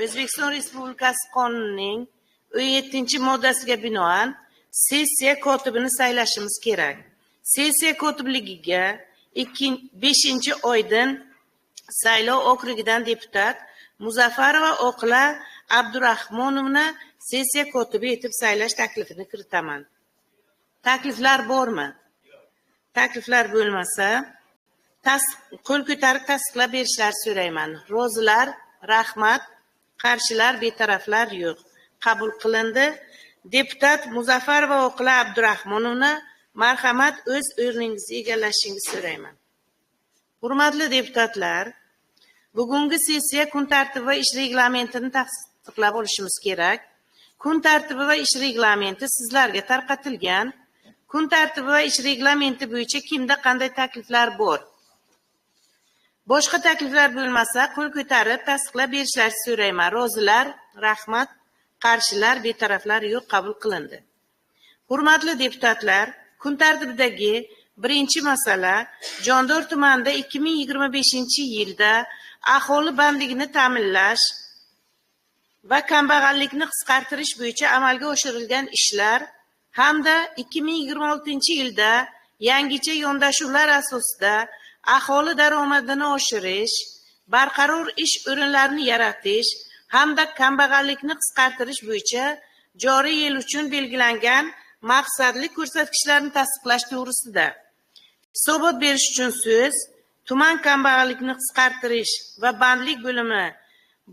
O'zbekiston Respublikasi Qonunining 17-moddasiga binoan sessiya kotibini saylashimiz kerak. Sessiya kotibligiga 5-oydan saylov okrugidan deputat Muzaffarova Oqila Abdurahmonovna sessiya kotibi etib saylash taklifini kiritaman. Takliflar bormi? Takliflar bo'lmasa, qo'l ko'tarib tasdiqlab berishlarini so'rayman. Rozilar, rahmat. Qarshilar, betaraflar yo'q. Qabul qilindi. Deputat Muzaffarova Oqila Abdurahmonovna, marhamat o'z o'rningizni egallashingizni so'rayman. Hurmatli deputatlar, bugungi sessiya kun tartibi va ish reglamentini tasdiqlab olishimiz kerak. Kun tartibi va ish reglamenti sizlarga tarqatilgan. Kun tartibi va ish reglamenti bo'yicha kimda qanday takliflar bor? Boshqa takliflar bo'lmasa, qo'l ko'tarib tasdiqlab berishlarini so'rayman. Rozilar, rahmat. Qarshilar, betaraflar yo'q, qabul qilindi. Hurmatli deputatlar, kun tartibidagi birinchi masala Jondor tumanida 2025-yilda aholi bandligini ta'minlash va kambag'allikni qisqartirish bo'yicha amalga oshirilgan ishlar hamda 2026-yilda yangicha yondashuvlar asosida aholi daromadini oshirish, barqaror ish o'rinlarini yaratish hamda kambag'allikni qisqartirish bo'yicha joriy yil uchun belgilangan maqsadli ko'rsatkichlarni tasdiqlash to'g'risida hisobot berish uchun so'z tuman kambag'allikni qisqartirish va bandlik bo'limi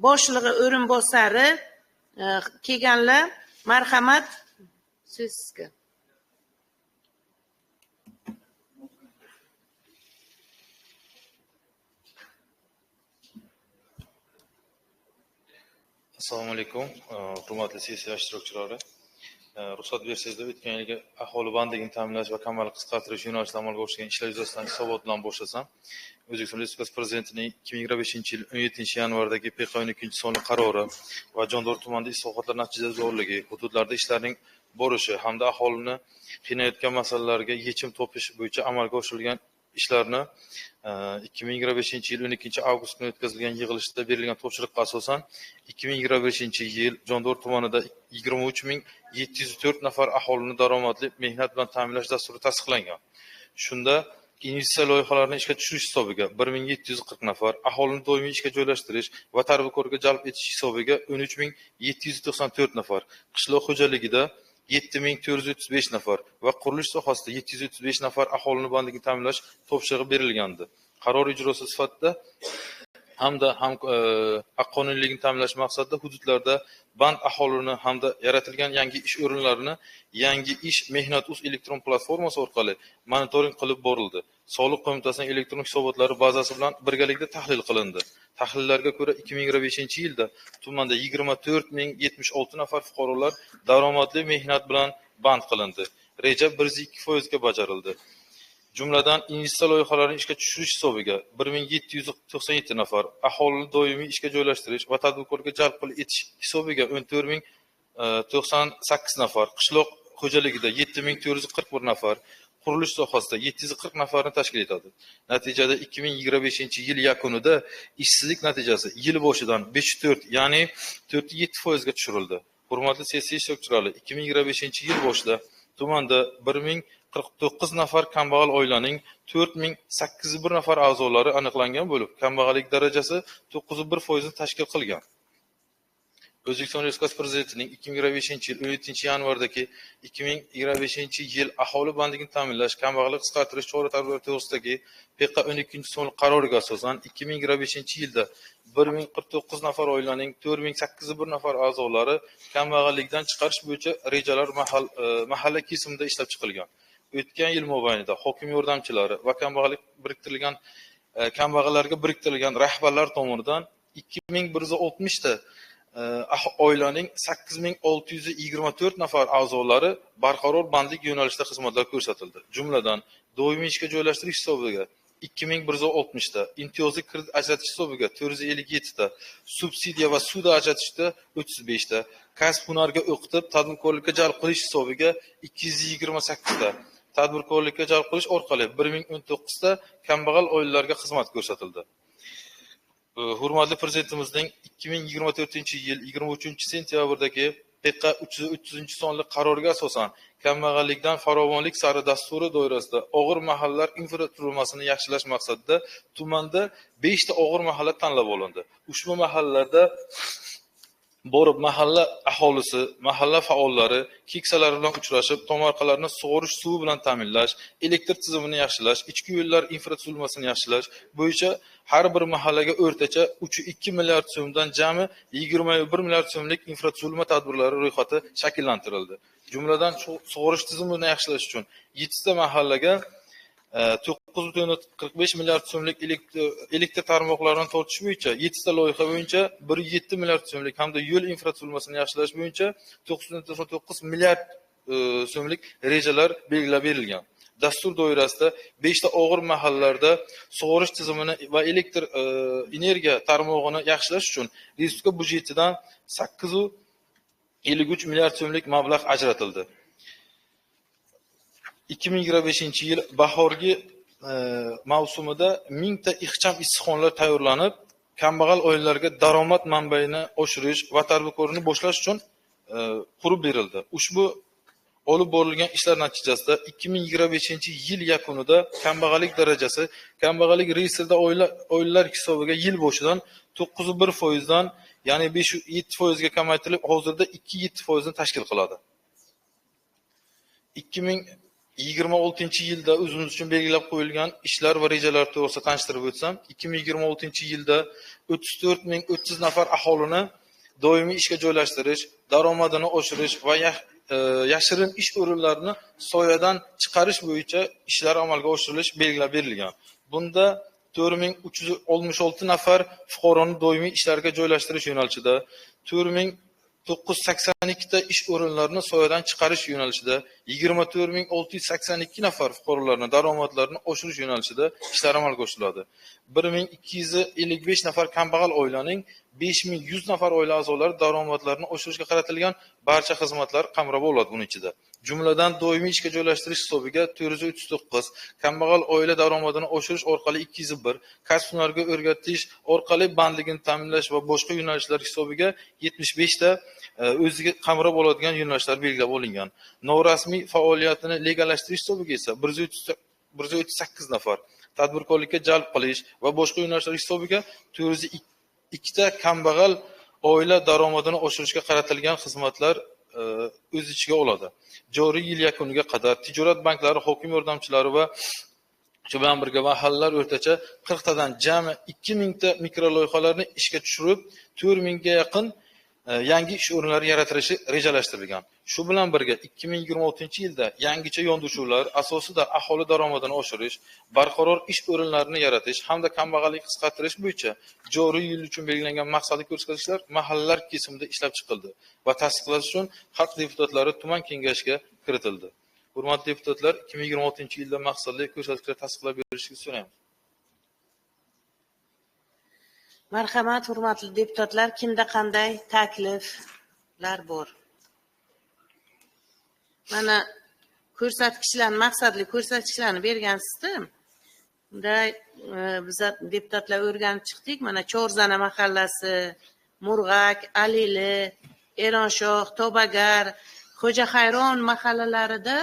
boshlig'i o'rinbosari kelganlar, marhamat, so'z sizga. Assalomu alaykum, hurmatli sessiya ishtirokchilari. Ruxsat bersangizlar, o'tgan yilgi aholi bandligini ta'minlash va kambag'allikni qisqartirish yo'nalishida amalga oshirilgan ishlar yuzasidan hisobot bilan boshlasam. O'zbekiston Respublikasi Prezidentining 2025-yil 17-yanvardagi PK 12-sonli qarori va Jondor tumanida islohotlar natijasi zo'rligi, hududlarda ishlarning borishi hamda aholini qiynayotgan masalalarga yechim topish bo'yicha amalga oshirilgan ishlarni 2025-yil 12-avgust kuni o'tkazilgan yig'ilishda berilgan topshiriqqa asosan 2025-yil Jondor tumanida 23.704 nafar aholini daromadli mehnat bilan ta'minlash dasturi tasdiqlangan. Shunda investitsiya loyihalarini ishga tushirish hisobiga 1740 nafar, aholini doimiy ishga joylashtirish va tadbirkorga jalb etish hisobiga 13794 nafar, qishloq xo'jaligida 7435 nafar va qurilish sohasida 735 nafar aholini bandligini ta'minlash topshirig'i berilgandi. Qaror ijrosi sifatida hamda haqqoniyligini ta'minlash maqsadida hududlarda band aholini hamda yaratilgan yangi ish o'rinlarini yangi ish mehnat.uz elektron platformasi orqali monitoring qilib borildi. Soliq qo'mitasining elektron hisobotlari bazasi bilan birgalikda tahlil qilindi. Tahlillarga ko'ra 2025-yilda tumanda 24076 nafar fuqarolar daromadli mehnat bilan band qilindi. Reja 102% ga bajarildi. Jumladan investitsiya loyihalarini ishga tushirish hisobiga 1797 nafar, aholini doimiy ishga joylashtirish va tadbirkorga jalb etish hisobiga 14098 nafar, qishloq xo'jaligida 7441 nafar, qurilish sohasida 740 nafarni tashkil etadi. Natijada 2025-yil yakunida ishsizlik natijasi yil boshidan 504, ya'ni 4.7% ga tushirildi. Hurmatli sessiya ishtirokchilari, 2025-yil boshida tumanda 1049 nafar kambag'al oilaning 400801 nafar a'zolari aniqlangan bo'lib, kambag'allik darajasi 9.1% ni tashkil qilgan. O'zbekiston Respublikasi Prezidentining 2025-yil 17-yanvardagi 2025-yil aholi bandligini ta'minlash, kambag'allik qisqartirish chora-tadbirlari to'g'risidagi PK 12-sonli qaroriga asosan 2025-yilda 1049 nafar oilaning 400801 nafar a'zolari kambag'allikdan chiqarish bo'yicha rejalar mahalla kesimida ishlab chiqilgan. O'tgan yil mobaynida hokim yordamchilari va kambag'allarga biriktirilgan rahbarlar tomonidan 2160 ta oilaning 8624 nafar a'zolari barqaror bandlik yo'nalishida xizmatlar ko'rsatildi. Jumladan doimiy ishga joylashtirish hisobiga 2160 ta, imtiyozli kredit ajratish hisobiga 457 ta, subsidiya va sud ajratishda 35 ta, kasb-hunarga o'qitib tadbirkorlikka jalb qilish hisobiga 228 ta, tadbirkorlikka jalb qilish orqali 1019 ta kambag'al oilalarga xizmat ko'rsatildi. Hurmatli Prezidentimizning 2024-yil 23-sentyabrdagi PK 300 sonli qarorga asosan kambag'allikdan farovonlik sari dasturi doirasida og'ir mahallalar infratuzilmasini yaxshilash maqsadida tumanda 5 ta og'ir mahalla tanlab olindi. Ushbu mahallalarda borib mahalla aholisi, mahalla faollari keksalar bilan uchrashib, tomorqalarni sug'orish suvi bilan ta'minlash, elektr tizimini yaxshilash, ichki yo'llar infratuzilmasini yaxshilash bo'yicha har bir mahallaga o'rtacha 3,2 milliard so'mdan jami 21 milliard so'mlik infratuzilma tadbirlari ro'yxati shakllantirildi. Jumladan sug'orish tizimini yaxshilash uchun 7 ta mahallaga 9,45 milliard so'mlik elektr tarmoqlarini tortish bo'yicha 7 ta loyiha bo'yicha 1,7 milliard so'mlik hamda yo'l infratuzilmasini yaxshilash bo'yicha 9,9 milliard so'mlik rejalar belgilab berilgan. Dastur doirasida 5 ta og'ir mahallalarda sug'orish tizimini va elektr energiya tarmog'ini yaxshilash uchun respublika byudjetidan 8,53 milliard so'mlik mablag' ajratildi. 2025-yil bahorgi mavsumida 1000 ta ixcham issiqxonalar tayyorlanib, kambag'al oilalarga daromad manbaini oshirish va tadbirkorlikni boshlash uchun qurib berildi. Ushbu olib borilgan ishlar natijasida 2025-yil yakunida kambag'allik darajasi kambag'allik reyestrida oilalar hisobiga yil boshidan 9,1% dan, ya'ni 5,7% ga kamaytirilib, hozirda 2,7% ni tashkil qiladi. 2026-yilda o'zimiz uchun belgilab qo'yilgan ishlar va rejalar to'g'risida tanishtirib o'tsam, 2026-yilda 34,300 nafar aholini doimiy ishga joylashtirish, daromadini oshirish va yashirin ish o'rinlarini soyadan chiqarish bo'yicha ishlar amalga oshirilish belgilab berilgan. Bunda 4,366 nafar fuqaroni doimiy ishlarga joylashtirish yo'nalishida, 4,982 ta ish o'rinlarini soyadan chiqarish yo'nalishida, 24,682 nafar fuqarolarning daromadlarini oshirish yo'nalishida ishlar amalga oshiriladi. 1,255 nafar kambag'al oilaning 5,100 nafar oila a'zolari daromadlarini oshirishga qaratilgan barcha xizmatlar qamrab oladi buning ichida. Jumladan doimiy ishga joylashtirish hisobiga 439, kambag'al oila daromadini oshirish orqali 201, kasb-hunarga o'rgatish orqali bandligini ta'minlash va boshqa yo'nalishlar hisobiga 75 ta o'ziga qamrab oladigan yo'nalishlar belgilab olingan. Norasmiy faoliyatini legallashtirish hisobiga esa 138 nafar, tadbirkorlikka jalb qilish va boshqa yo'nalishlar hisobiga 402 ta kambag'al oila daromadini oshirishga qaratilgan xizmatlar o'z ichiga oladi. Joriy yil yakuniga qadar tijorat banklari hokim yordamchilari va shu bilan birga mahallalar o'rtacha 40 tadan jami 2000 ta mikroloyihalarni ishga tushirib, 4000 ga yaqin yangi ish o'rinlari yaratilishi rejalashtirilgan. Shu bilan birga 2026-yilda yangicha yondashuvlar asosida aholi daromadini oshirish, barqaror ish o'rinlarini yaratish hamda kambag'allikni qisqartirish bo'yicha joriy yil uchun belgilangan maqsadli ko'rsatkichlar mahallalar kesimida ishlab chiqildi va tasdiqlash uchun xalq deputatlari tuman kengashiga kiritildi. Hurmatli deputatlar, 2026-yilda maqsadli ko'rsatkichlar tasdiqlab berishingizni so'raymiz. Marhamat, hurmatli deputatlar, kimda qanday takliflar bor? Mana ko'rsatkichlarni, maqsadli ko'rsatkichlarni bergansizda. Unda biz deputatlar o'rganib chiqdik. Mana Chorzana mahallasi, Murg'ak, Alili, Eronshoh, Tobagar, Xo'jahayron mahallalarida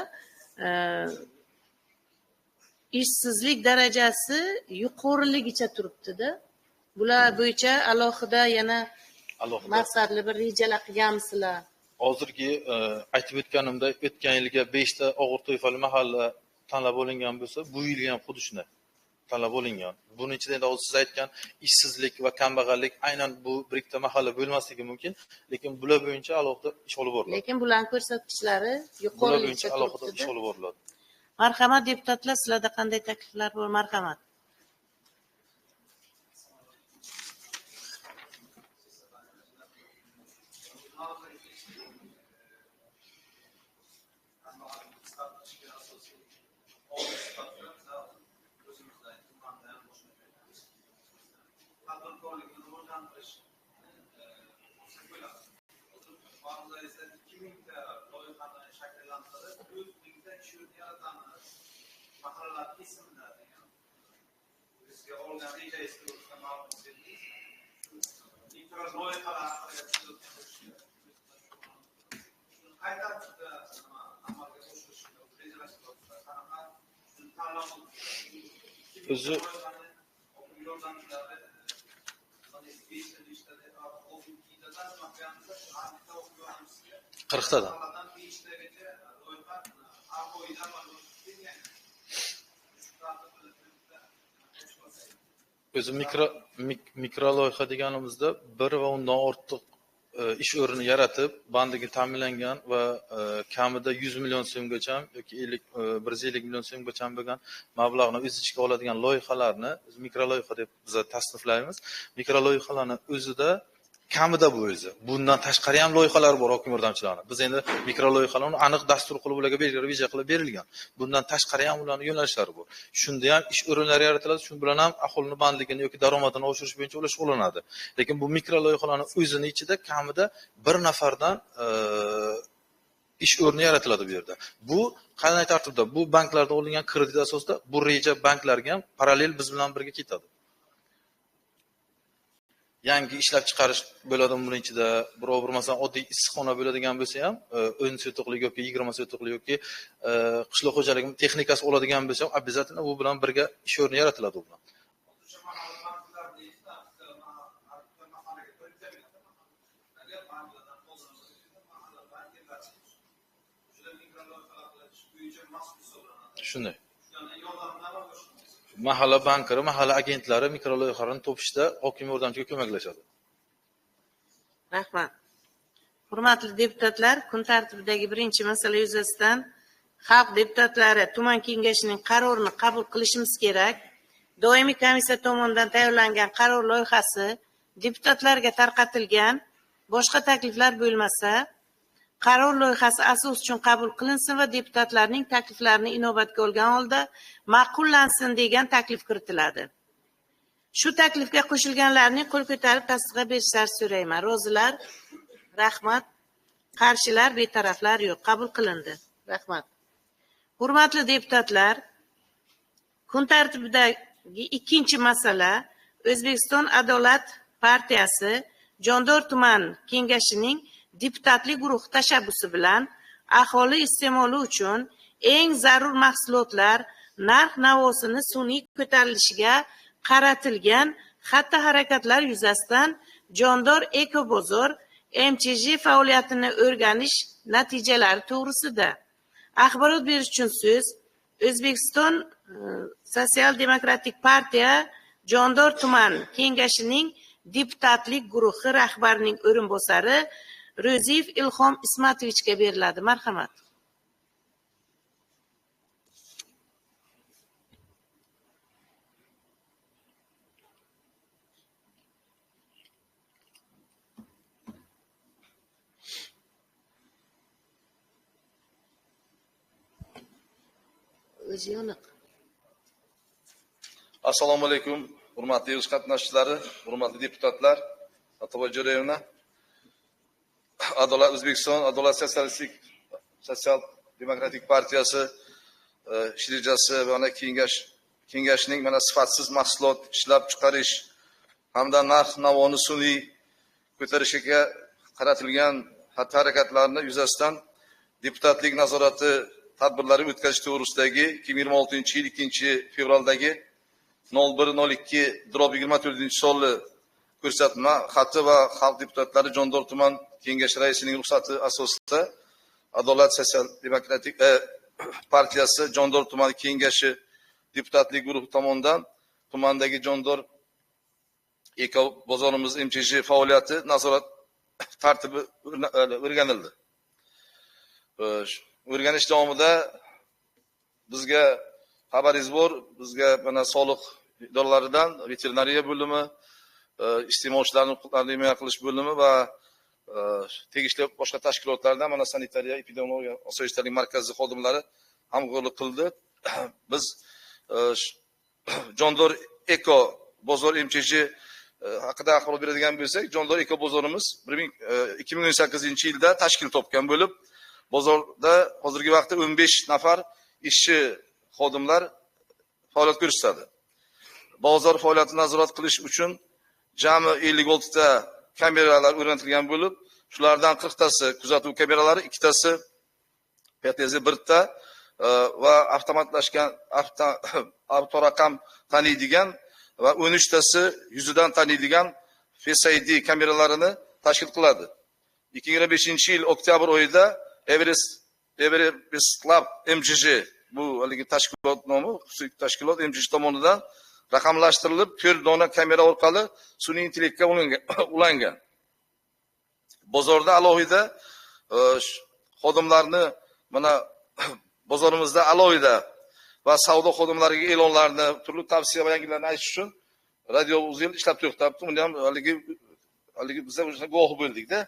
ishsizlik darajasi yuqoriligicha turibdi-da. Bular bo'yicha alohida yana maqsadli bir rejalar qilganmisizlar? Hozirgi aytib o'tganimdek, o'tgan yilga 5 ta og'ir toifali mahalla tanlab olingan bo'lsa, bu yil ham xuddi shunday tanlab olingan. Buning ichida endi hozir siz aytgan ishsizlik va kambag'allik aynan bu bir ikkita mahalla bo'lmasligi mumkin, lekin bular bo'yicha alohida ish olib boriladi. Lekin bularning ko'rsatkichlari yuqoriligicha alohida ish olib boriladi. Marhamat deputatlar, sizlarda qanday takliflar bor? Marhamat. o'zi qirqtadan o'zi mikro loyiha deganimizda bir va undan ortiq ish o'rni yaratib, bandligi ta'minlangan va kamida 100 million so'mgacha yoki 150 million so'mgacha bo'lgan mablag'ni o'z ichiga oladigan loyihalarni mikro loyiha deb biz tasniflaymiz. Mikro loyihalarning o'zida kamida bu o'zi. Bundan tashqari ham loyihalar bor hokim yordamchilarning. Biz endi mikro loyihalarni aniq dastur qilib ularga reja qilib berilgan. Bundan tashqari ham ularning yo'nalishlari bor. Shunda ham ish o'rinlari yaratiladi, shu bilan ham aholining bandligini yoki daromadini oshirish bo'yicha ular shug'ullanadi. Lekin bu mikro loyihalarning o'zining ichida kamida bir nafardan ish o'rni yaratiladi bu yerda. Bu qanday tartibda? Bu banklardan olingan kredit asosida bu reja banklarga ham parallel biz bilan birga ketadi. Yangi ishlab chiqarish bo'ladi buning ichida. Birov bir masalan oddiy issiqxona bo'ladigan bo'lsa ham, 10 sotiqlik yoki 20 sotiqlik yoki qishloq xo'jaligi texnikasi oladigan bo'lsa ham, обязательно bu bilan birga ish o'rni yaratiladi u bilan. Shunday. Mahalla bankari, mahalla agentlari mikro loyihalarni topishda hokim yordamchiga ko'maklashadi. Rahmat. Hurmatli deputatlar, kun tartibidagi birinchi masala yuzasidan xalq deputatlari tuman kengashining qarorini qabul qilishimiz kerak. Doimiy komissiya tomonidan tayyorlangan qaror loyihasi deputatlarga tarqatilgan. Boshqa takliflar bo'lmasa, qaror loyihasi asos uchun qabul qilinsin va deputatlarning takliflarini inobatga olgan holda ma'qullansin degan taklif kiritiladi. Shu taklifga qo'shilganlarning qo'l ko'tarib tasdiqlab berishlarini so'rayman. Rozilar? Rahmat. Qarshilar, betaraflar yo'q. Qabul qilindi. Rahmat. Hurmatli deputatlar, kun tartibidagi ikkinchi masala O'zbekiston Adolat partiyasi Jondor tuman kengashining deputatlik guruhi tashabbusi bilan aholi iste'moli uchun eng zarur mahsulotlar narx-navosini sun'iy ko'tarilishiga qaratilgan xatti-harakatlar yuzasidan Jondor Ekobozor MCJ faoliyatini o'rganish natijalari to'g'risida axborot berish uchun so'z O'zbekiston Sotsial-demokratik partiya Jondor tuman kengashining deputatlik guruhi rahbarining o'rinbosari Ro'ziyev Ilhom Ismatovichga beriladi. Marhamat. O'zi yoniq. Assalomu alaykum, hurmatli o'z qatnashchilari, hurmatli deputatlar, Atoboy Jo'rayevna. O'zbekiston Adolat Sotsial-demokratik partiyasi ish rejasi va kengashning mana sifatsiz mahsulot ishlab chiqarish hamda narx-navoni sun'iy ko'tarishga qaratilgan xatti-harakatlarni yuzasidan deputatlik nazorati tadbirlari o'tkazish to'g'risidagi 2026-yil 2-fevraldagi 01.02/24 ko'rsatma xati va xalq deputatlari Jondor tuman kengashi raisining ruxsati asosida Adolat Sotsial-demokratik partiyasi Jondor tuman kengashi deputatlik guruhi tomonidan tumandagi Jondor Eko bozorimiz MCJ faoliyati nazorat tartibi o'rganildi. O'rganish davomida bizga xabaringiz bor, bizga mana soliq idoralaridan veterinariya bo'limi, iste'molchilarning huquqlarini himoya qilish bo'limi va tegishli boshqa tashkilotlardan mana sanitariya epidemiologiya osoyishtalik markazi xodimlari hamkorlik qildi. Biz Jondor Eko bozor MCJ haqida axborot beradigan bo'lsak, Jondor Eko bozorimiz 2018-yilda tashkil topgan bo'lib, bozorda hozirgi vaqtda 15 nafar ishchi xodimlar faoliyat ko'rsatadi. Bozor faoliyatini nazorat qilish uchun jami 56 ta kameralar o'rnatilgan bo'lib, shulardan 40 tasi kuzatuv kameralari, 2 tasi PTZ 1 ta va avtomatlashgan avtoraqam taniydigan va 13 tasi yuzidan taniydigan Face ID kameralarini tashkil qiladi. 2025-yil oktyabr oyida Everest Club MGJ bu haligi tashkilot nomi, xususiy tashkilot MGJ tomonidan raqamlashtirilib 4 dona kamera orqali sun'iy intellektga ulangan. Bozorda alohida xodimlarni mana bozorimizda alohida va savdo xodimlariga e'lonlarni, turli tavsiya va yangiliklarni aytish uchun radio uzil ishlab to'xtabdi. Buni ham haligi biz o'sha guvoh bo'ldik-da.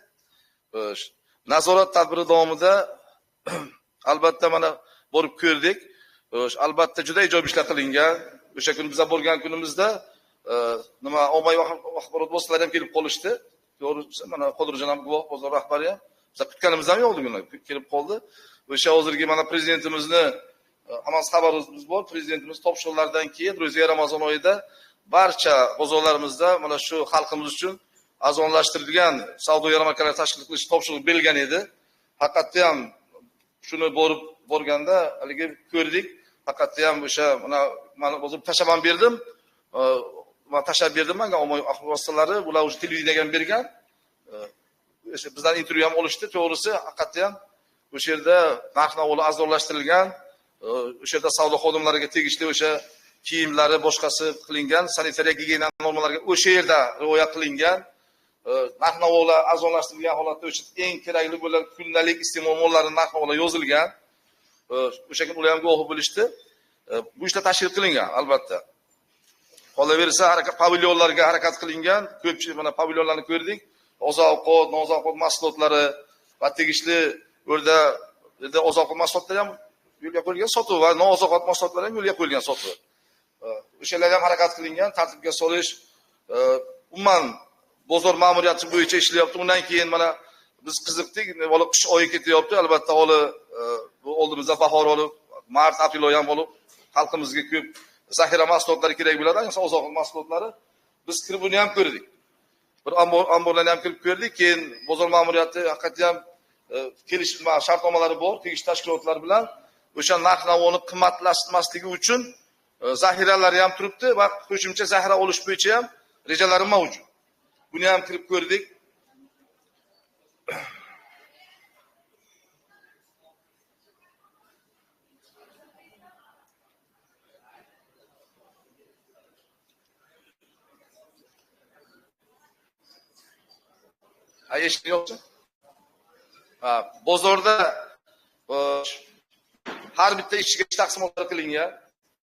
Nazorat tadbiri davomida albatta mana borib ko'rdik. Albatta juda ijobiy ishlar qilingan. O'sha kun biz borgan kunimizda nima ommaviy axborot vositalari ham kelib qolishdi. To'g'risi mana Qodirjon ham guvoh, bozor rahbari ham. Biz kutganimiz ham yo'qdi buni, kelib qoldi. O'sha hozirgi mana prezidentimizni hammasi xabarimiz bor. Prezidentimiz topshiriqlardan keyin ro'za Ramazon oyida barcha bozorlarimizda mana shu xalqimiz uchun arzonlashtirilgan savdo yarmarkalari tashkil qilish topshiriq berilgan edi. Haqiqatda ham shuni borganda haligi ko'rdik. Haqiqatda ham o'sha mana o'zim tashabban berdim. Va tashab berdim menga ommaviy axborot vositalari, bular o'sha televideniyaga ham bergan. O'sha bizdan intervyu ham olishdi. To'g'risi haqiqatda ham o'sha yerda narx-navolar arzonlashtirilgan. O'sha yerda savdo xodimlariga tegishli o'sha kiyimlari boshqasi qilingan, sanitariya gigiyena normalariga o'sha yerda rioya qilingan. Narx-navolar arzonlashtirilgan holatda o'sha eng kerakli bo'lgan kundalik iste'mol mollarining narx-navolari yozilgan. O'sha kun ular ham guvoh bo'lishdi. Bu ishlar tashkil qilingan albatta. Qolaversa pavilyonlarga harakat qilingan. Ko'pchilik mana pavilyonlarni ko'rdik. Oziq-ovqat, noziq-ovqat mahsulotlari va tegishli o'rda oziq-ovqat mahsulotlari ham yo'lga qo'yilgan sotuv va noziq-ovqat mahsulotlari ham yo'lga qo'yilgan sotuv. O'shalarga ham harakat qilingan, tartibga solish, umuman bozor ma'muriyati bo'yicha ishlayapti. Undan keyin mana biz qiziqdik, bola qish oyi ketyapti. Albatta bu oldimizda bahor olib, mart, aprel oyi ham bo'lib, xalqimizga ko'p zaxira mahsulotlari kerak bo'ladi, ayniqsa oziq-ovqat mahsulotlari. Biz kirib buni ham ko'rdik. Bir amborlarni ham kirib ko'rdik. Keyin bozor ma'muriyati haqiqatdan ham kelishib shartnomalari bor, tegishli tashkilotlar bilan o'sha narx-navoni qimmatlashmasligi uchun zaxiralari ham turibdi va qo'shimcha zaxira olish bo'yicha ham rejalari mavjud. Buni ham kirib ko'rdik. Ayeshni yo'qmi? Bozorda har bitta ishchiga taqsimotlar qilingan.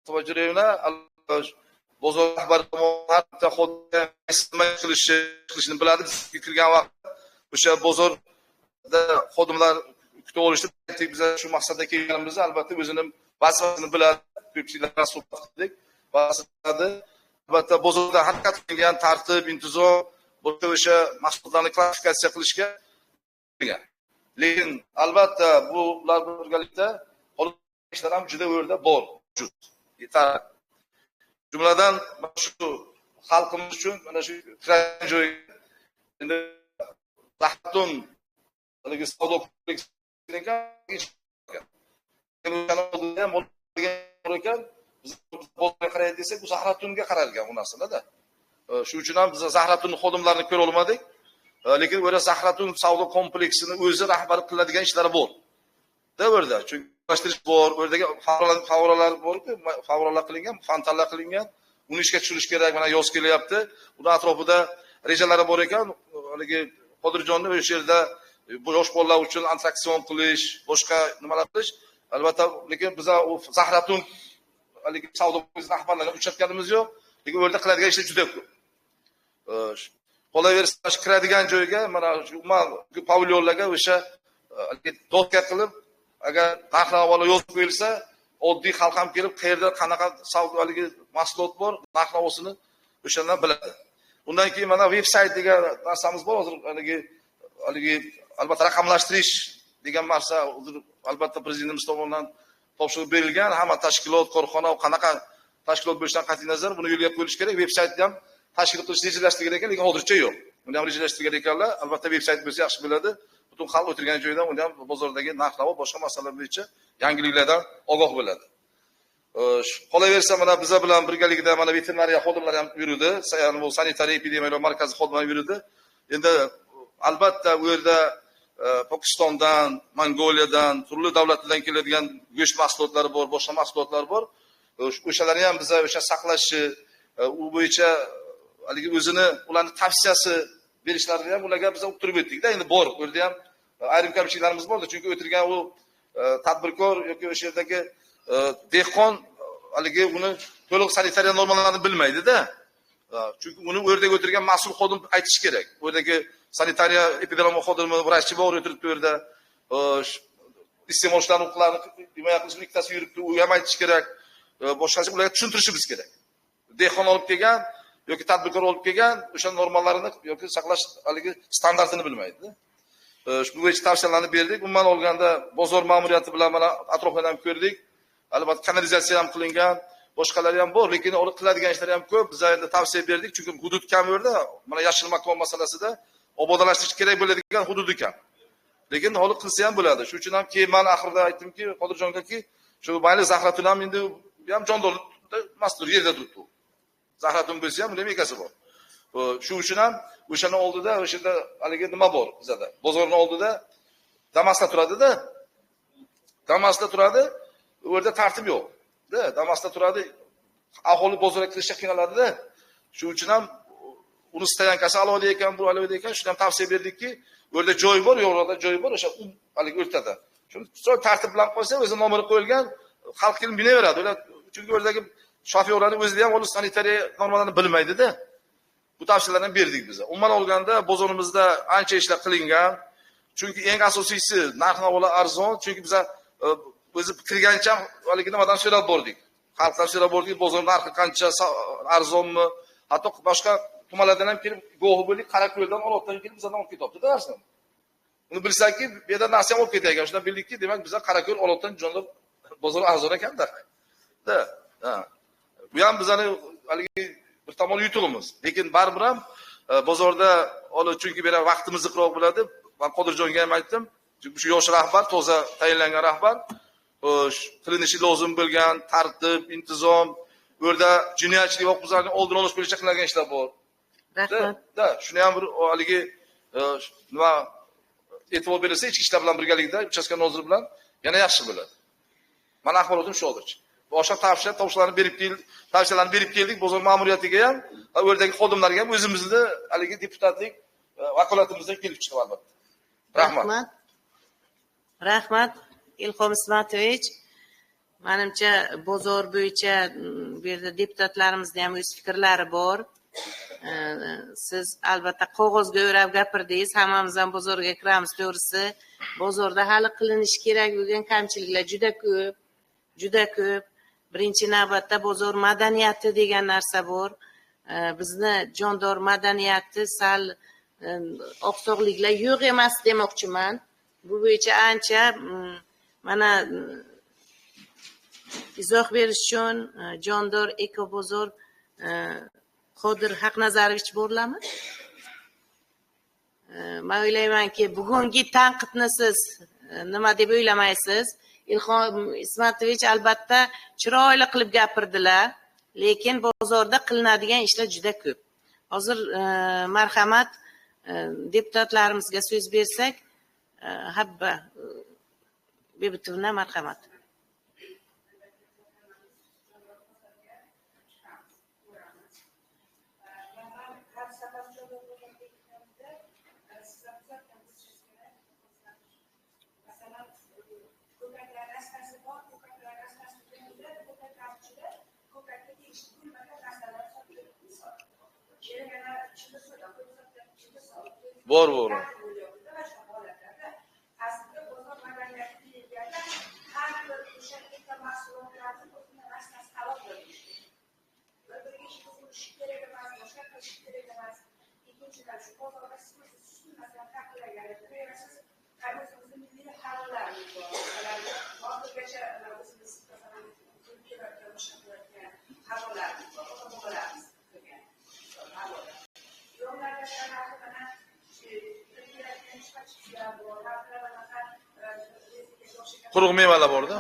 Tojirevna bozor rahbari tomonidan har bitta xodim qilishni biladi. Kirgan vaqt o'sha bozorda xodimlar kutib olishdi. Biz shu maqsadda kelganimizda albatta o'zining vazifasini biladi. Ko'pchiliklar suhbat qildik. Vazifasi albatta bozorda harakat qilingan tartib, intizom, boshqa o'sha mahsulotlarni klassifikatsiya qilishga kelgan. Lekin albatta bular birgalikda ishlar ham juda o'rda bor. Yetarli. Jumladan shu xalqimiz uchun mana shu joy endi Zahratun haligi savdo kompleksiga biz bozorga qaraydi desak, bu Zahratunga qaralgan bu narsada. Shuning uchun ham biz Zahratun xodimlarini ko'ra olmadik. Lekin o'ra Zahratun savdo kompleksini o'zi rahbar qiladigan ishlari bor. Davrda chunki tashtirish bor, o'rdagi favvoralar bor-ku, favvoralar qilingan, fontanlar qilingan. Uni ishga tushirish kerak, mana yoz kelyapti. Uni atrofida rejalari bor ekan, haligi Qodirjonni o'sha yerda yosh bolalar uchun attraksion qilish, boshqa nimalar qilish. Albatta, lekin biz u Zahratun haligi savdo rahbarlariga uchratganimiz yo'q. Lekin o'rda qiladigan ishlar juda ko'p. Qolaversa, kiradigan joyga mana shu pavilyonlarga o'sha dotka qilib, agar narx-navolar yozib qo'yilsa, oddiy xalq ham kelib, qayerda qanaqa savdoligi mahsulot bor, narx-navosini o'shandan biladi. Undan keyin mana veb-sayt degan narsamiz bor, hozir haligi albatta raqamlashtirish degan narsa albatta prezidentimiz tomonidan topshiriq berilgan. Hamma tashkilot, korxona qanaqa tashkilot bo'lishidan qat'iy nazar buni yo'lga qo'yish kerak. Veb-saytni ham tashkil qilish rejalashtirilgan ekan, lekin hozircha yo'q. uni ham rejalashtirgan ekanlar. Albatta veb-sayt bo'lsa yaxshi bo'ladi. Butun xalq o'tirgan joydan uni ham bozordagi narx-navo boshqa masalalar bo'yicha yangiliklardan ogoh bo'ladi. Qolaversa mana biz bilan birgalikda mana veterinariya xodimlari ham yurdi, bu sanitariya epidemiolog markazi xodimlari yurdi. Endi albatta u yerda Pokistondan, Mongoliyadan, turli davlatlardan keladigan go'sht mahsulotlari bor, boshqa mahsulotlar bor. O'shalarni ham biz o'sha saqlashi, u bo'yicha haligi o'zini ularning tavsiyasi berishlarini ham ularga biz o'tirib o'tdik-da. Endi bor, u yerda ham ayrim kamchiliklarimiz bor, chunki o'tirgan u tadbirkor yoki o'sha yerdagi dehqon haligi uni to'liq sanitariya normalarini bilmaydi-da. Chunki uni u yerdagi o'tirgan mas'ul xodim aytish kerak. U yerdagi sanitariya epidemiolog xodimi, vrachchi bor o'tiribdi u yerda. Iste'molchilarning huquqlarini himoya qilishni ikkitasi yuribdi, u ham aytish kerak. Boshqacha ularga tushuntirishimiz kerak. Dehqon olib kelgan yoki tadbirkor olib kelgan o'sha normalarini yoki saqlash haligi standartini bilmaydi. Shu bo'yicha tavsiyalarni berdik. Umuman olganda bozor ma'muriyati bilan mana atrofdan ham ko'rdik. Albatta kanalizatsiya ham qilingan, boshqalari ham bor, lekin ular qiladigan ishlari ham ko'p. Biz endi tavsiya berdik, chunki hudud kam u yerda. Mana yashil makon masalasida obodonlashtirish kerak bo'ladigan hududi kam. Lekin holi qilsa ham bo'ladi. Shuning uchun ham keyin men oxirida aytdimki, Qodirjonga-ki, shu mayli Zahratun ham endi ham jondor mastur yerda turibdi. Zahratun bo'lsa ham uning ekasi bor. Shuning uchun ham o'shani oldida, o'shada haligi nima bor bizda? Bozorning oldida Damasda turadi-da. Damasda turadi. U yerda tartib yo'q. Damasda turadi. Aholi bozorga kirishga qiynaladi-da. Shuning uchun ham uni stoyankasi alohida ekan, bu alohida ekan, shuni ham tavsiya berdikki, u yerda joy bor, yo'qlarda joy bor, o'sha haligi o'rtada. Shuni tartib bilan qo'ysa, o'zi nomeri qo'yilgan, xalq kelib binaveradi. Ular chunki u yerdagi shofyorlarning o'zida ham ular sanitariya normalarini bilmaydi-da. Bu tavsiyalarni berdik biz. Umuman olganda bozorimizda ancha ishlar qilingan. Chunki eng asosiysi narx-navolar arzon, chunki biz o'zi kirgancha haligi nimadan so'rab bordik. Xalqdan so'rab bordik, bozor narxi qancha, arzonmi? Hatto boshqa tumanlardan ham kelib guvoh bo'ldik, Qarako'ldan, Olotdan kelib bizdan olib ketibdi-da narsani. Uni bilsakki, bu yerda narsa ham olib ketayotgan. Shundan bildikki, demak biz Qarako'l, Olotdan jonli bozor arzon ekanda. Bu ham bizani haligi bir tomon yutug'imiz. Lekin baribir ham bozorda chunki bu vaqtimiz ziqroq bo'ladi. Men Qodirjonga ham aytdim, chunki shu yosh rahbar, toza tayinlangan rahbar, qilinishi lozim bo'lgan tartib, intizom, bu yerda jinoyatchilik va huquqbuzarlikning oldini olish bo'yicha qilingan ishlar bor. Rahmat. Shuni ham bir haligi nima e'tibor berilsa, ichki ishlar bilan birgalikda uchastka noziri bilan yana yaxshi bo'ladi. Mana axborotim shu hozircha. Boshqa tavsiyalarni berib keldik bozor ma'muriyatiga ham, u yerdagi xodimlarga ham o'zimizni haligi deputatlik vakolatimizdan kelib chiqib albatta. Rahmat. Rahmat Ilhom Ismatovich. Menimcha bozor bo'yicha bu yerda deputatlarimizning ham o'z fikrlari bor. Siz albatta qog'ozga o'rab gapirdingiz. Hammamiz ham bozorga kiramiz, to'g'risi. Bozorda hali qilinishi kerak bo'lgan kamchiliklar juda ko'p. Birinchi navbatda bozor madaniyati degan narsa bor. Bizni jondor madaniyati sal oqsoqliklar yo'q emas demoqchiman. Bu bo'yicha ancha mana izoh berish uchun jondor ekobozor Qodir Haqnazarovich borlarmi? Men o'ylaymanki, bugungi tanqidni siz nima deb o'ylamaysiz? Ilhom Ismatovich albatta chiroyli qilib gapirdilar, lekin bozorda qilinadigan ishlar juda ko'p. Hozir marhamat deputatlarimizga so'z bersak, Habba Bebitovna marhamat. Bor. Quruq mevalar borda.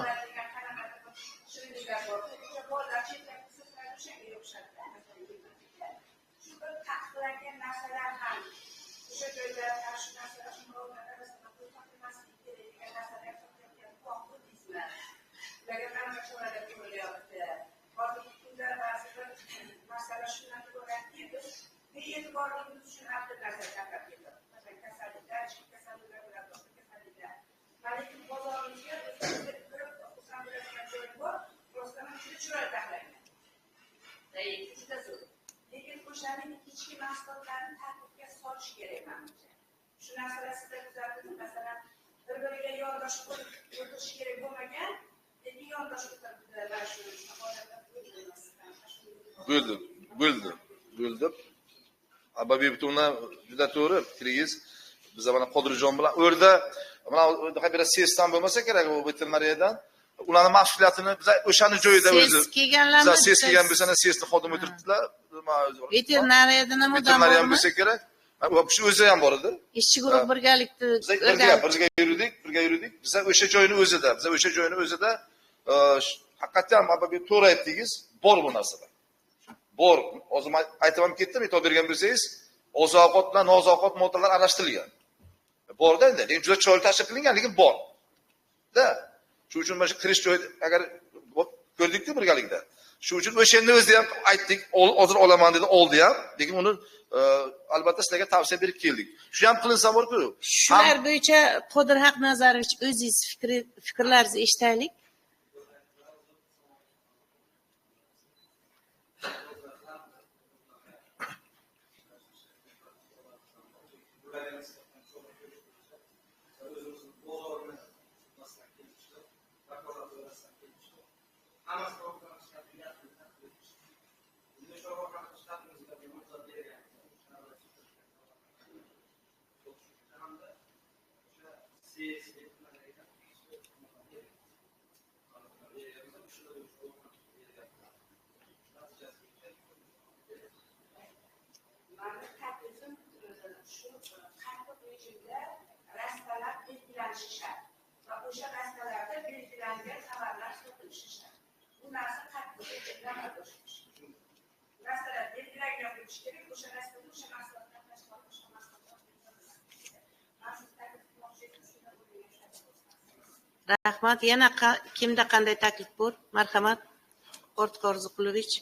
Lekin o'shaning ichki mahsulotlarini tartibga solish kerak menimcha. Shu narsalar sizda kuzatdingizmi? Masalan, bir-biriga yondoshib o'tirish kerak bo'lmagan, lekin yondoshib o'tiribdilar shu Bo'ldi. Ababi butuna juda to'g'ri fikringiz. Biz mana Qodirjon bilan o'rda mana bir sesdan bo'lmasa kerak u veterinariyadan. Ularning mas'uliyatini biz o'shani joyida o'zi. Ses kelganlar. Biz ses kelgan bo'lsa, sesni xodim o'tiribdilar. Veterinariyadan ham veterinariya bo'lsa kerak. Shu o'zi ham bor edi. Ishchi guruh birgalikda birga yurdik. Biz o'sha joyni o'zida haqiqatan Ababi to'g'ri aytdingiz, bor bu narsalar. Bor. Hozir aytib ham ketdim, e'tibor bergan bo'lsangiz, oziq-ovqat bilan nozoqat moddalar aralashtirilgan. Borda endi, lekin juda chiroyli tashkil qilingan, lekin bor. Da. Shuning uchun mana shu kirish joyi agar ko'rdik-ku birgalikda. Shuning uchun o'shanda o'zida ham aytdik, hozir olaman dedi, oldi ham, lekin uni albatta sizlarga tavsiya berib keldik. Shu ham qilinsa bor-ku. Shular bo'yicha Qodir Haqnazarovich o'zingiz fikrlaringizni eshitaylik. O'sha rastalarda belgilangan tovarlar sotilishi shart. Bu narsa qattiq belgilanadi. Rastalar belgilangan bo'lishi kerak. O'sha rastada o'sha mahsulotlar tashkil o'sha mahsulotlar. Rahmat. Yana kimda qanday taklif bor? Marhamat. Ortiq Orziqulovich.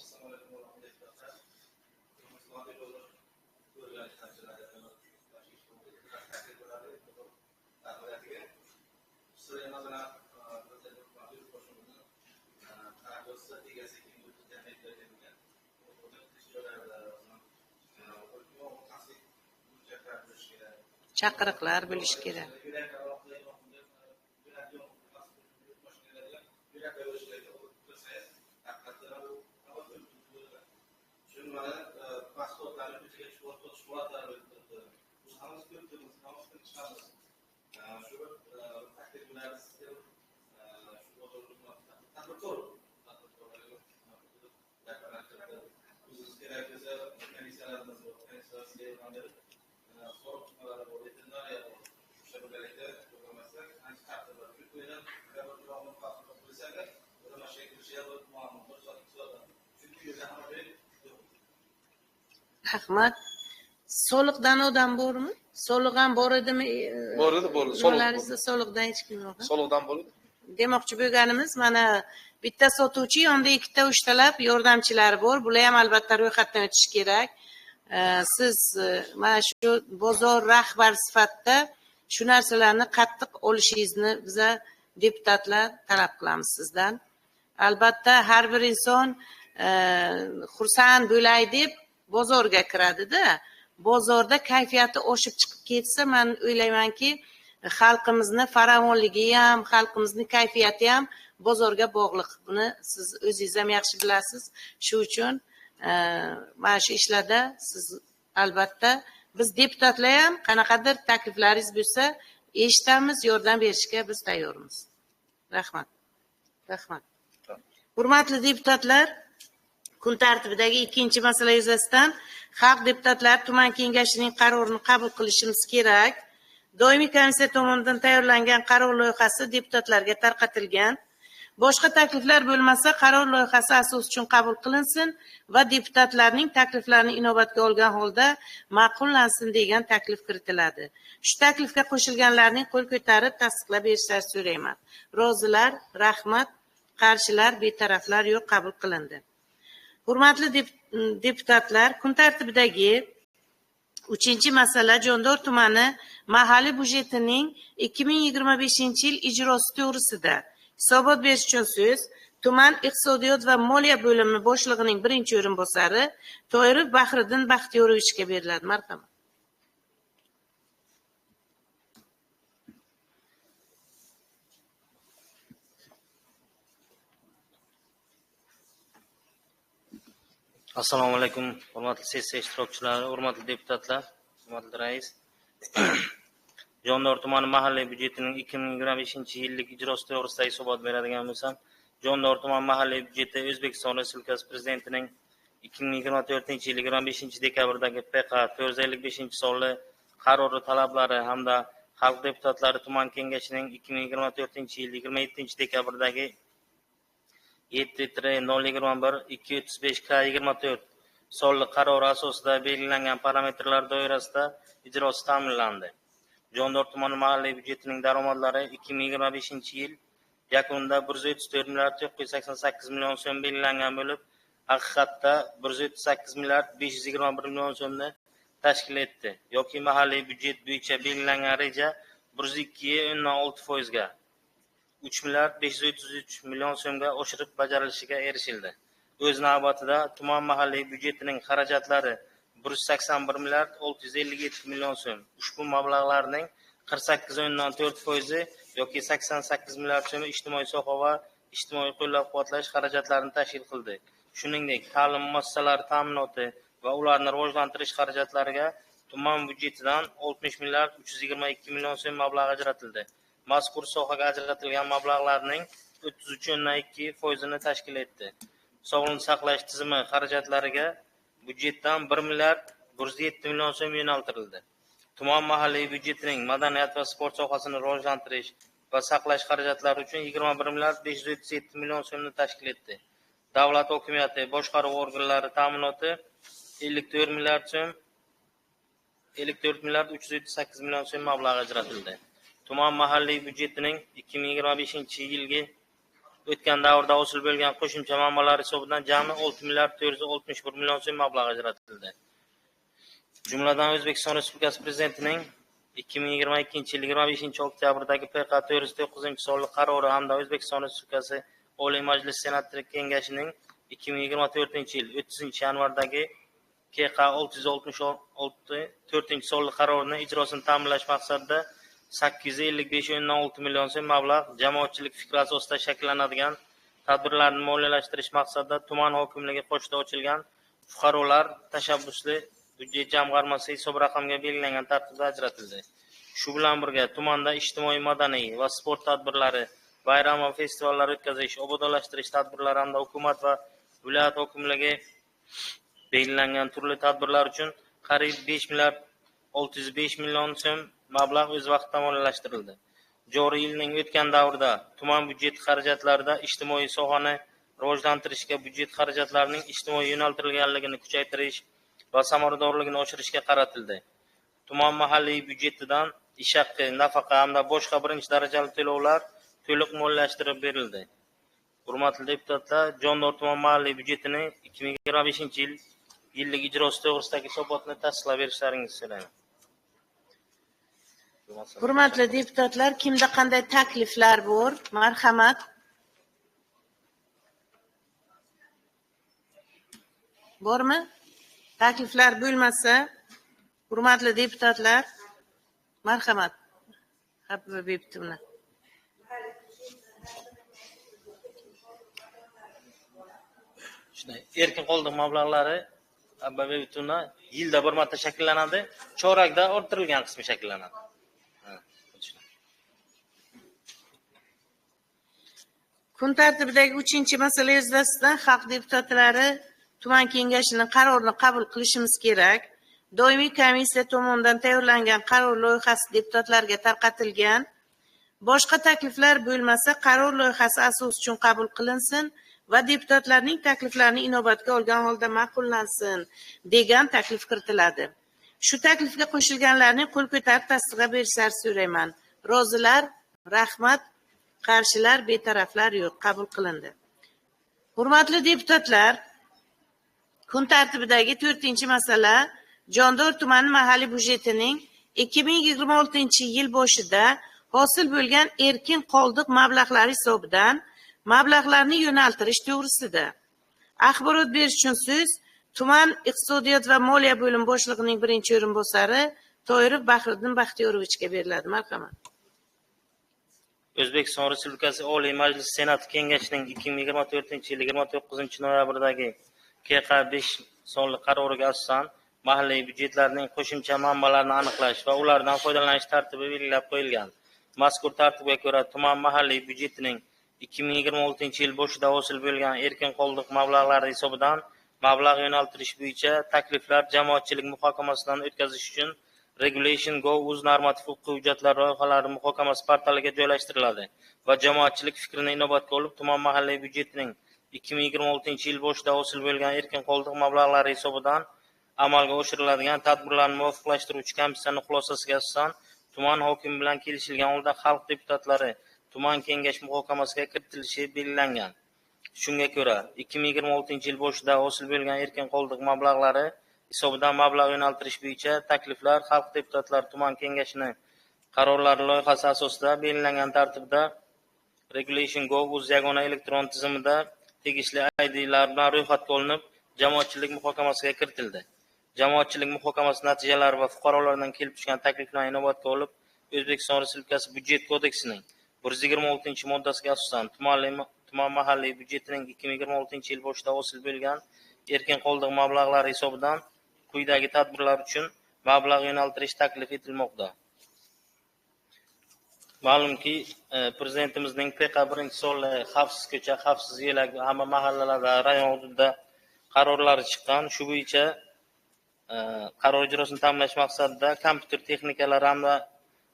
Chaqiriqlar bo'lish kerak. Rahmat. Soliqdan odam bormi? Soliq ham bor edimi? Bor edi. Solaringizda soliqdan hech kim yo'q. Soliqdan bo'ladi. Demoqchi bo'lganimiz, mana bitta sotuvchi, yonda ikkita, uchtalab yordamchilari bor. Bular ham albatta ro'yxatdan o'tish kerak. Siz mana shu bozor rahbar sifatida shu narsalarni qattiq olishingizni biza deputatlar talab qilamiz sizdan. Albatta har bir inson xursand bo'lay deb bozorga kiradida, bozorda kayfiyati oshib chiqib ketsa, men o'ylaymanki, xalqimizni farovonligi ham, xalqimizni kayfiyati ham bozorga bog'liq. Buni siz o'zingiz ham yaxshi bilasiz. Shu uchun mana shu ishlarda siz albatta biz deputatlar ham qanaqadir takliflaringiz bo'lsa, eshitamiz, yordam berishga biz tayyormiz. Rahmat. Rahmat. Hurmatli deputatlar, kun tartibidagi ikkinchi masala yuzasidan Xalq deputatlari tuman kengashining qarorini qabul qilishimiz kerak. Doimiy komissiya tomonidan tayyorlangan qaror loyihasi deputatlarga tarqatilgan. Boshqa takliflar bo'lmasa, qaror loyihasi asos uchun qabul qilinsin va deputatlarning takliflarini inobatga olgan holda ma'qullansin degan taklif kiritiladi. Shu taklifga qo'shilganlarning qo'l ko'tarib tasdiqlab berishlarini so'rayman. Rozilar, rahmat. Qarshilar, betaraflar yo'q, qabul qilindi. Hurmatli deputatlar, kun tartibidagi 3-masala Jondor tumani mahalliy byudjetining 2025-yil ijrosi to'g'risida hisobot berish uchun so'z tuman iqtisodiyot va moliya bo'limi boshlig'ining birinchi o'rinbosari To'yrov Bahriddin Baxtiyorovichga beriladi. Marhamat. Assalomu alaykum, hurmatli sessiya ishtirokchilari, hurmatli deputatlar, hurmatli rais. Jondor tumani mahalliy byudjetining 2025-yillik ijrosi to'g'risida hisobot beradigan bo'lsam, Jondor tuman mahalliy byudjeti O'zbekiston Respublikasi Prezidentining 2024-yil 25-dekabrdagi PK 455-sonli qarori talablari hamda Xalq deputatlari tuman kengashining 2024-yil 27-dekabrdagi 7-021-235K24 sonli qarori asosida belgilangan parametrlar doirasida ijrosi ta'minlandi. Jondor tumani mahalliy byudjetining daromadlari 2025-yil yakunida 134 milliard 988 million so'm belgilangan bo'lib, haqiqatda 138 milliard 521 million so'mni tashkil etdi. Yoki mahalliy byudjet bo'yicha belgilangan reja 102.6% ga 3 milliard 533 million so'mga oshirib bajarilishiga erishildi. O'z navbatida tuman mahalliy byudjetining xarajatlari 181 milliard 657 million so'm. Ushbu mablag'larning 48.4% yoki 88 milliard so'm ijtimoiy soha va ijtimoiy qo'llab-quvvatlash xarajatlarini tashkil qildi. Shuningdek, ta'lim muassasalari ta'minoti va ularni rivojlantirish xarajatlariga tuman byudjetidan 60 milliard 322 million so'm mablag' ajratildi. Mazkur sohaga ajratilgan mablag'larning 33.2% tashkil etdi. Sog'liqni saqlash tizimi xarajatlariga byudjetdan 1 milliard 107 million so'm yo'naltirildi. Tuman mahalliy byudjetining madaniyat va sport sohasini rivojlantirish va saqlash xarajatlari uchun 21 milliard 537 million so'mni tashkil etdi. Davlat hokimiyati boshqaruv organlari ta'minoti 54 milliard 378 million so'm mablag' ajratildi. Tuman mahalliy byudjetining 2025-yilgi o'tgan davrda hosil bo'lgan qo'shimcha manbalar hisobidan jami 6 milliard 461 million so'm mablag' ajratildi. Jumladan O'zbekiston Respublikasi Prezidentining 2022-yil 25-oktyabrdagi PK 409-sonli qarori hamda O'zbekiston Respublikasi Oliy Majlis Senati Kengashining 2024-yil 30-yanvardagi KK 664-sonli qarorining ijrosini ta'minlash maqsadida 855.6 million so'm mablag' jamoatchilik fikri asosida shakllanadigan tadbirlarni moliyalashtirish maqsadida tuman hokimligi qoshida ochilgan fuqarolar tashabbusli byudjet jamg'armasi hisob raqamga belgilangan tartibda ajratildi. Shu bilan birga tumanda ijtimoiy, madaniy va sport tadbirlari, bayram va festivallar o'tkazish, obodonlashtirish tadbirlari hamda hukumat va viloyat hokimligi belgilangan turli tadbirlar uchun qariyb 5 milliard 605 million so'm mablag' o'z vaqtida moliyalashtirildi. Joriy yilning o'tgan davrida tuman byudjet xarajatlarida ijtimoiy sohani rivojlantirishga byudjet xarajatlarining ijtimoiy yo'naltirilganligini kuchaytirish va samaradorligini oshirishga qaratildi. Tuman mahalliy byudjetidan ish haqi, nafaqa hamda boshqa birinchi darajali to'lovlar to'liq moliyalashtirib berildi. Hurmatli deputatlar, Jondor tuman mahalliy byudjetining 2025-yil yillik ijrosi to'g'risidagi hisobotni tasdiqlab berishlaringizni so'rayman. Hurmatli deputatlar, kimda qanday takliflar bor? Marhamat. Bormi? Takliflar bo'lmasa, hurmatli deputatlar, marhamat. Habiba Bebtovna. Erkin qoldiq mablag'lari Habiba Bebtovna yilda bir marta shakllanadi, chorakda orttirilgan qismi shakllanadi. Kun tartibidagi 3-masala yuzasidan xalq deputatlari tuman kengashining qarorini qabul qilishimiz kerak. doimiy komissiya tomonidan tayyorlangan qaror loyihasi deputatlarga tarqatilgan. Boshqa takliflar bo'lmasa, qaror loyihasi asos uchun qabul qilinsin va deputatlarning takliflarini inobatga olgan holda ma'qullansin degan taklif kiritiladi. Shu taklifga qo'shilganlarning qo'l ko'tarib tasdiqqa berishlarini so'rayman. Rozilar, rahmat. Qarshilar, betaraflar yo'q. Qabul qilindi. Hurmatli deputatlar, kun tartibidagi 4-masala Jondor tumani mahalliy byudjetining 2026-yil boshida hosil bo'lgan erkin qoldiq mablag'lari hisobidan mablag'larni yo'naltirish to'g'risida. Axborot berish uchun so'z tuman iqtisodiyot va moliya bo'lim boshlig'ining birinchi o'rinbosari To'yrov Bahriddin Baxtiyorovichga beriladi. Marhamat. O'zbekiston Respublikasi Oliy Majlisi Senati Kengashining 2024-yil 29-noyabrdagi KQ5 sonli qaroriga asosan mahalliy byudjetlarning qo'shimcha manbalarini aniqlash va ulardan foydalanish tartibi belgilab qo'yilgan. Mazkur tartibga ko'ra tuman mahalliy byudjetining 2026-yil boshida hosil bo'lgan erkin qoldiq mablag'lari hisobidan mablag' yo'naltirish bo'yicha takliflar jamoatchilik muhokamasidan o'tkazish uchun Regulation.gov.uz normativ huquqiy hujjatlar loyihalari muhokamasi portaliga joylashtiriladi va jamoatchilik fikrini inobatga olib tuman mahalliy byudjetining 2026-yil boshida hosil bo'lgan erkin qoldiq mablag'lari hisobidan amalga oshiriladigan tadbirlarni muvofiqlashtiruvchi komissiyaning xulosasiga asosan tuman hokimi bilan kelishilgan holda xalq deputatlari tuman kengash muhokamasiga kiritilishi belgilangan. Shunga ko'ra 2026-yil boshida hosil bo'lgan erkin qoldiq mablag'lari hisobidan mablag' yo'naltirish bo'yicha takliflar xalq deputatlari tuman kengashining qarorlari loyihasi asosida belgilangan tartibda Regulation.gov.uz yagona elektron tizimida tegishli ID'lar bilan ro'yxatga olinib, jamoatchilik muhokamasiga kiritildi. Jamoatchilik muhokamasi natijalari va fuqarolardan kelib tushgan takliflarni inobatga olib, O'zbekiston Respublikasi Byudjet kodeksining 126-moddasiga asosan tuman mahalliy byudjetining 2026-yil boshida hosil bo'lgan erkin qoldiq mablag'lari hisobidan quyidagi tadbirlar uchun mablag' yo'naltirish taklif etilmoqda. Ma'lumki, prezidentimizning PQ1 sonli xavfsiz ko'cha, xavfsiz yo'lak hamma mahallalarda, rayon hududida qarorlari chiqqan. Shu bo'yicha qaror ijrosini ta'minlash maqsadida kompyuter texnikalari hamda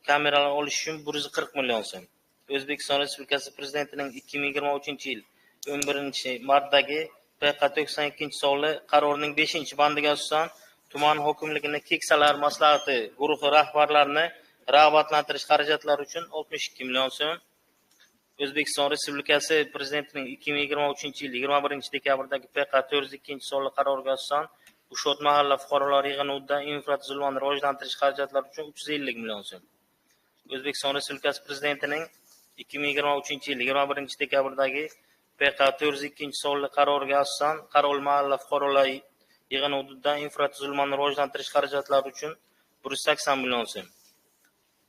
kameralar olish uchun 140 million so'm. O'zbekiston Respublikasi Prezidentining 2023-yil 11-martdagi PQ92 sonli qarorining 5-bandiga asosan tuman hokimligini keksalar maslahati guruhi rahbarlarini rag'batlantirish xarajatlari uchun 62 million so'm. O'zbekiston Respublikasi Prezidentining 2023-yil 21-dekabrdagi PQ402 sonli qaroriga asosan Ushot mahalla fuqarolar yig'inida infratuzilmani rivojlantirish xarajatlari uchun 350 million so'm. O'zbekiston Respublikasi Prezidentining 2023-yil 21-dekabrdagi PQ402 sonli qaroriga asosan Qarol mahalla fuqarolar yig'ini hududida infratuzilmani rivojlantirish xarajatlari uchun 180 million so'm.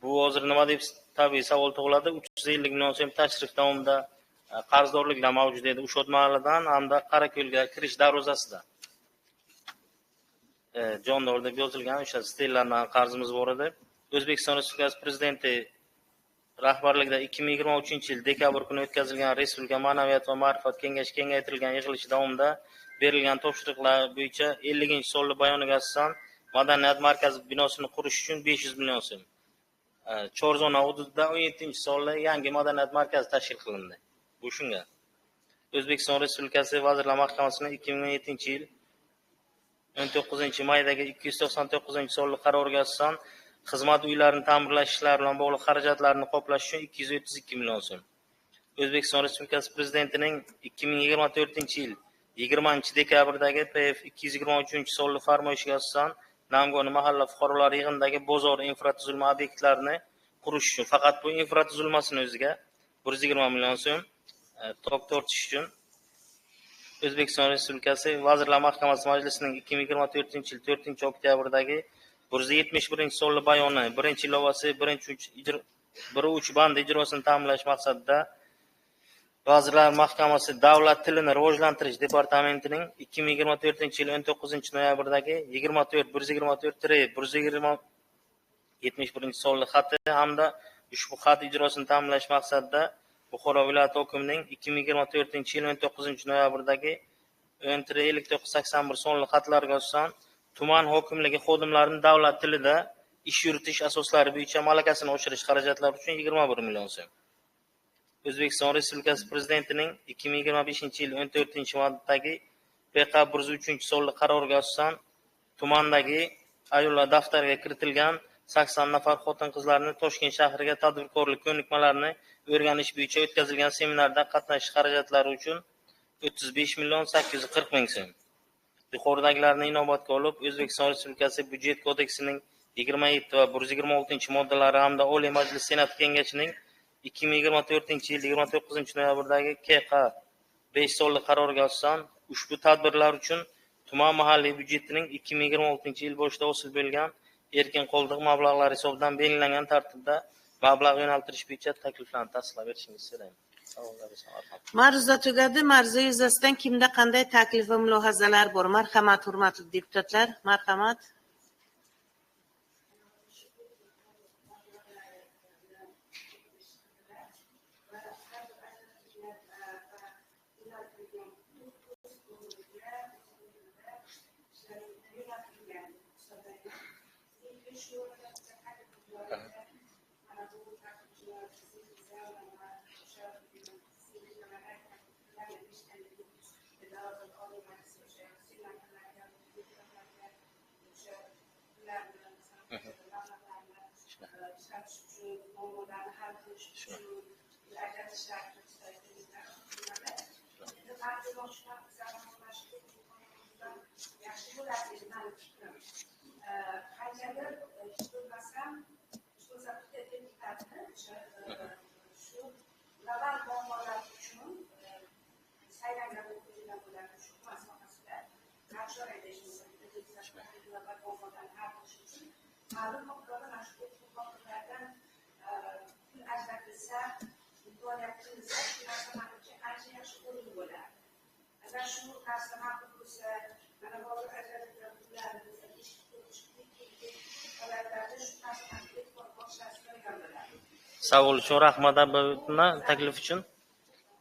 Bu hozir nima deb tabiiy savol tug'iladi. 350 million so'm tashrif davomida qarzdorliklar mavjud edi Ushot mahalladan hamda Qarako'lga kirish darvozasida. Jondor deb yozilgan o'sha stillardan qarzimiz bor edi. O'zbekiston Respublikasi Prezidenti rahbarligida 2023-yil dekabr kuni o'tkazilgan Respublika Ma'naviyat va ma'rifat kengashi kengaytirilgan yig'ilishi davomida berilgan topshiriqlar bo'yicha 50-sonli bayoniga asosan madaniyat markazi binosini qurish uchun 500 million so'm. Chorzona hududida 17-sonli yangi madaniyat markazi tashkil qilindi. Bu shunga. O'zbekiston Respublikasi Vazirlar Mahkamasining 2017-yil 19-maydagi 299-sonli qaroriga asosan xizmat uylarini ta'mirlash ishlari bilan bog'liq xarajatlarni qoplash uchun 232 million so'm. O'zbekiston Respublikasi Prezidentining 2024-yil 20-dekabrdagi PF 223-sonli farmoyishiga asosan Namg'oni mahalla fuqarolar yig'inidagi bozor infratuzilma obyektlarini qurish uchun faqat bu infratuzilmasini o'ziga 120 million so'm tok tortish uchun O'zbekiston Respublikasi Vazirlar Mahkamasi Majlisining 2024-yil 4-oktyabrdagi 171-sonli bayoni 1-ilovasi 1-3 band ijrosini ta'minlash maqsadida Vazirlar Mahkamasi Davlat tilini rivojlantirish departamentining 2024-yil 19-noyabrdagi 24-124-171-sonli xati hamda ushbu xat ijrosini ta'minlash maqsadida Buxoro viloyati hokimining 2024-yil 19-noyabrdagi 10-981 sonli xatlariga asosan tuman hokimligi xodimlarining davlat tilida ish yuritish asoslari bo'yicha malakasini oshirish xarajatlari uchun 21 million so'm. O'zbekiston Respublikasi Prezidentining 2025-yil 14-moddagi PK 103-sonli qaroriga asosan tumandagi ayollar daftariga kiritilgan 80 nafar xotin-qizlarni Toshkent shahriga tadbirkorlik ko'nikmalarini o'rganish bo'yicha o'tkazilgan seminarda qatnashish xarajatlari uchun 35 million 840 ming so'm. Yuqoridagilarni inobatga olib, O'zbekiston Respublikasi Byudjet kodeksining 27 va 126-moddalari hamda Oliy Majlis Senat Kengashining 2024-yil 29 noyabrdagi KQ 5 sonli qaroriga asosan ushbu tadbirlar uchun tuman mahalliy byudjetining 2026-yil boshida hosil bo'lgan erkin qoldiq mablag'lari hisobidan belgilangan tartibda mablag' yo'naltirish bo'yicha takliflarni tasdiqlab berishingizni so'rayman. Ma'ruza tugadi. Ma'ruza yuzasidan kimda qanday taklif va mulohazalar bor? Marhamat, hurmatli deputatlar, marhamat. Savol uchun rahmat abitina taklif uchun.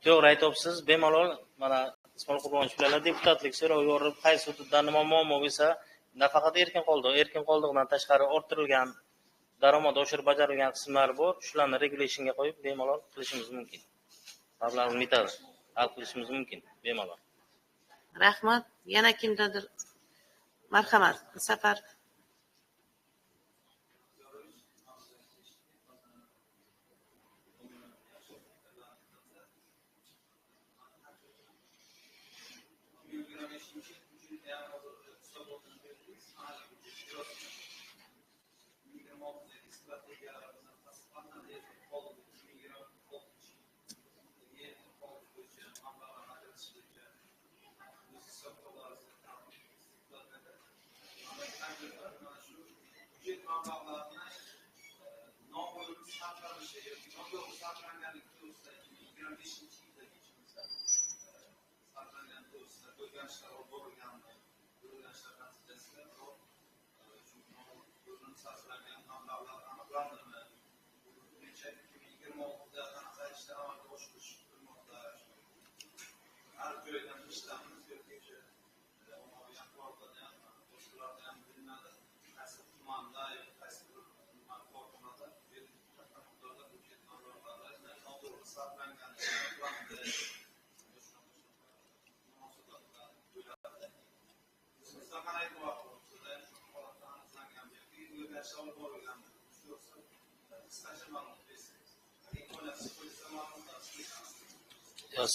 To'g'ri aytibsiz. Bemalol mana Ismoil Qurbonovich bilan deputatlik so'rov yorib, qaysi hududda nima muammo bo'lsa, nafaqat erkin qoldiqdan tashqari orttirilgan daromad oshirib bajarilgan qismlar bor. Shularni regulyationga qo'yib bemalol qilishimiz mumkin. Mablag'ni mitadi hal qilishimiz mumkin bemalol. Rahmat. Yana kimdadir? Marhamat. Safar.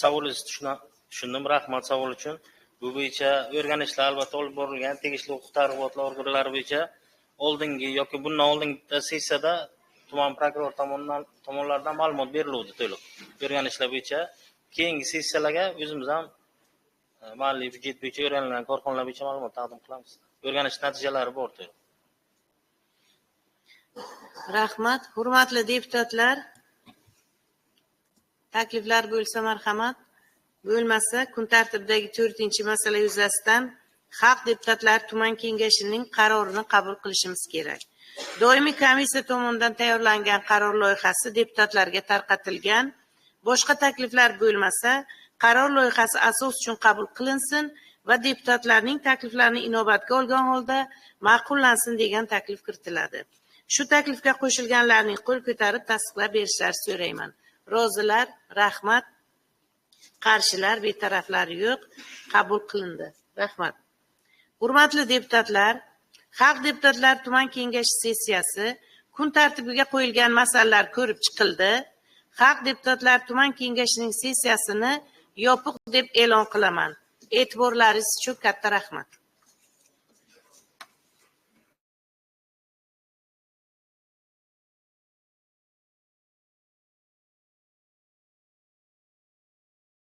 Savolingizni tushundim. Rahmat savol uchun. Bu bo'yicha o'rganishlar albatta olib borilgan, tegishli huquq-tartibot organlari bo'yicha oldingi yoki bundan oldingi sessiyada tuman prokuror tomonidan ma'lumot berildi to'liq. O'rganishlar bo'yicha keyingi sessiyalarga o'zimiz ham mahalliy byudjet bo'yicha o'rganilgan korxonalar bo'yicha ma'lumot taqdim qilamiz. O'rganish natijalari bor to'liq. Rahmat. Hurmatli deputatlar, takliflar bo'lsa marhamat, bo'lmasa kun tartibidagi 4-masala yuzasidan Xalq deputatlari tuman kengashining qarorini qabul qilishimiz kerak. Doimiy komissiya tomonidan tayyorlangan qaror loyihasi deputatlarga tarqatilgan. Boshqa takliflar bo'lmasa, qaror loyihasi asos uchun qabul qilinsin va deputatlarning takliflarini inobatga olgan holda ma'qullansin degan taklif kiritiladi. Shu taklifga qo'shilganlarning qo'l ko'tarib tasdiqlab berishlarini so'rayman. Rozilar, rahmat. Qarshilar, betaraflari yo'q. Qabul qilindi. Rahmat. Hurmatli deputatlar, Xalq deputatlari tuman kengashi sessiyasi kun tartibiga qo'yilgan masalalar ko'rib chiqildi. Xalq deputatlari tuman kengashining sessiyasini yopiq deb e'lon qilaman. E'tiborlaringiz uchun katta rahmat.